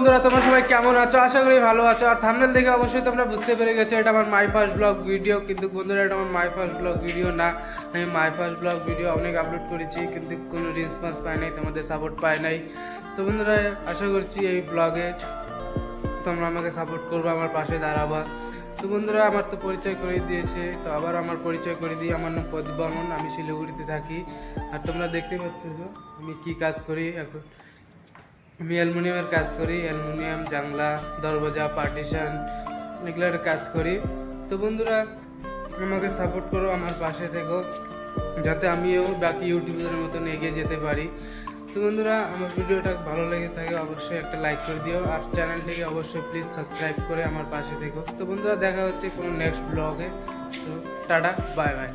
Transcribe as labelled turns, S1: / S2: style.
S1: বন্ধুরা তোমরা সবাই কেমন আছো? আশা করি ভালো আছো। আর থাম্বনেল দেখে অবশ্যই তোমরা বুঝতে পেরে গেছো এটা আমার মাই ফার্স্ট ব্লগ ভিডিও। কিন্তু বন্ধুরা এটা আমার মাই ফার্স্ট ব্লগ ভিডিও না। আমি মাই ফার্স্ট ব্লগ ভিডিও অনেক আপলোড করেছি কিন্তু কোনো রেসপন্স পাই নাই, তোমাদের সাপোর্ট পাই নাই। তো বন্ধুরা আশা করছি এই ব্লগে তোমরা আমাকে সাপোর্ট করবে, আমার পাশে দাঁড়াবা। তো বন্ধুরা আমার তো পরিচয় করে দিয়েছে, তো আবার আমার পরিচয় করে দিই। আমার নাম প্রদীপ বর্মন, আমি শিলিগুড়িতে থাকি। আর তোমরা দেখতে পাচ্ছ আমি কি কাজ করি এখন। আমি অ্যালুমিনিয়ামের কাজ করি, অ্যালুমিনিয়াম জানলা দরজা পার্টিশন এগুলোর কাজ করি। তো বন্ধুরা আমাকে সাপোর্ট করো, আমার পাশে থেকো, যাতে আমিও বাকি ইউটিউবারের মতন এগিয়ে যেতে পারি। তো বন্ধুরা আমার ভিডিওটা ভালো লেগে থাকে অবশ্যই একটা লাইক করে দিও, আর চ্যানেলটিকে অবশ্যই প্লিজ সাবস্ক্রাইব করে আমার পাশে থেকো। তো বন্ধুরা দেখা হচ্ছে কোনো নেক্সট ব্লগে। তো টাটা, বাই বাই।